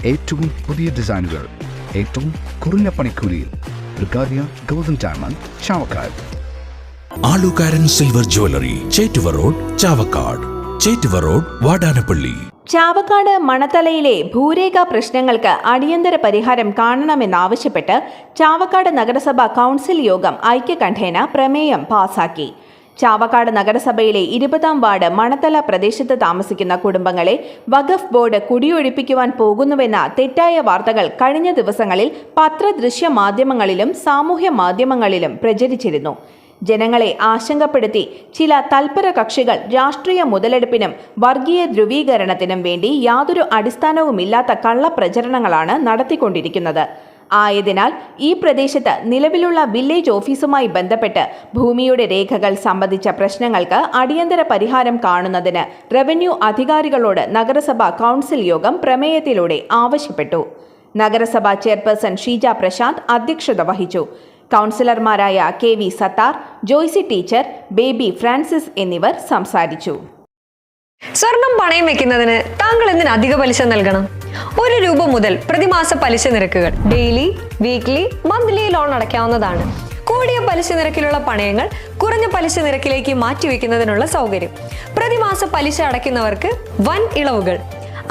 ഏറ്റവും പുതിയ ഡിസൈനുകൾ ഏറ്റവും കുറഞ്ഞ പണിക്കൂലിയിൽ. ബ്രിഗാദിയ golden diamond, Chavakkad. Alukkaran silver jewellery, Chettuva road, Chavakkad. Chettuva road, Vadanappally. Chavakkad മണത്തലയിലെ ഭൂരേഖ പ്രശ്നങ്ങൾക്ക് അടിയന്തര പരിഹാരം കാണണമെന്നാവശ്യപ്പെട്ട് ചാവക്കാട് നഗരസഭ കൗൺസിൽ യോഗം ഐക്യകണ്ഠേന പ്രമേയം പാസാക്കി. ചാവക്കാട് നഗരസഭയിലെ 20-ാം വാർഡ് മണത്തല പ്രദേശത്ത് താമസിക്കുന്ന കുടുംബങ്ങളെ വഖഫ് ബോർഡ് കുടിയൊഴിപ്പിക്കുവാൻ പോകുന്നുവെന്ന തെറ്റായ വാർത്തകൾ കഴിഞ്ഞ ദിവസങ്ങളിൽ പത്രദൃശ്യ മാധ്യമങ്ങളിലും സാമൂഹ്യ മാധ്യമങ്ങളിലും പ്രചരിച്ചിരുന്നു. ജനങ്ങളെ ആശങ്കപ്പെടുത്തി ചില തൽപര കക്ഷികൾ രാഷ്ട്രീയ മുതലെടുപ്പിനും വർഗീയ ധ്രുവീകരണത്തിനും വേണ്ടി യാതൊരു അടിസ്ഥാനവുമില്ലാത്ത കള്ളപ്രചരണങ്ങളാണ് നടത്തിക്കൊണ്ടിരിക്കുന്നത്. ആയതിനാൽ ഈ പ്രദേശത്ത് നിലവിലുള്ള വില്ലേജ് ഓഫീസുമായി ബന്ധപ്പെട്ട് ഭൂമിയുടെ രേഖകൾ സംബന്ധിച്ച പ്രശ്നങ്ങൾക്ക് അടിയന്തര പരിഹാരം കാണുന്നതിന് റവന്യൂ അധികാരികളോട് നഗരസഭ കൗൺസിൽ യോഗം പ്രമേയത്തിലൂടെ ആവശ്യപ്പെട്ടു. നഗരസഭാ ചെയർപേഴ്സൺ ഷീജ പ്രശാന്ത് അധ്യക്ഷത വഹിച്ചു. കൗൺസിലർമാരായ KV സത്താർ, ജോയ്സി ടീച്ചർ, ബേബി ഫ്രാൻസിസ് എന്നിവർ സംസാരിച്ചു. സ്വർണം പണയം വെക്കുന്നതിന് താങ്കൾ എന്തിന് അധിക പലിശ നൽകണം? 1 രൂപ മുതൽ പ്രതിമാസ പലിശ നിരക്കുകൾ ഡെയിലി, വീക്ക്ലി, മന്ത്ലി ലോൺ അടയ്ക്കാവുന്നതാണ്. കൂടിയ പലിശ നിരക്കിലുള്ള പണയങ്ങൾ കുറഞ്ഞ പലിശ നിരക്കിലേക്ക് മാറ്റിവെക്കുന്നതിനുള്ള സൗകര്യം. പ്രതിമാസ പലിശ അടയ്ക്കുന്നവർക്ക് വൻ ഇളവുകൾ.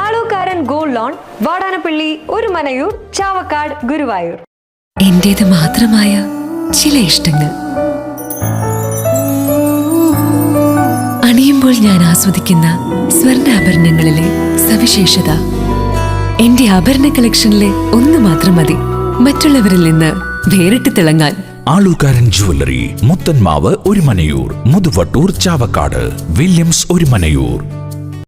ആലുകാരൻ ഗോൾഡ് ലോൺ, വാടാനപ്പള്ളി, ഒരുമനയൂർ, ചാവക്കാട്, ഗുരുവായൂർ. എന്റേത് മാത്രമായ ചില ഇഷ്ടങ്ങൾ അണിയുമ്പോൾ ഞാൻ ആസ്വദിക്കുന്ന സ്വർണ്ണാഭരണങ്ങളിലെ സവിശേഷത. എന്റെ ആഭരണ കളക്ഷനിലെ ഒന്ന് മാത്രം മതി മറ്റുള്ളവരിൽ നിന്ന് വേറിട്ട് തിളങ്ങാൻ. ആലുകാരൻ ജ്വല്ലറി, മുത്തൻമാവ്, ഒരുമനയൂർ, മുതുവട്ടൂർ, ചാവക്കാട്, വില്യംസ്, ഒരുമനയൂർ.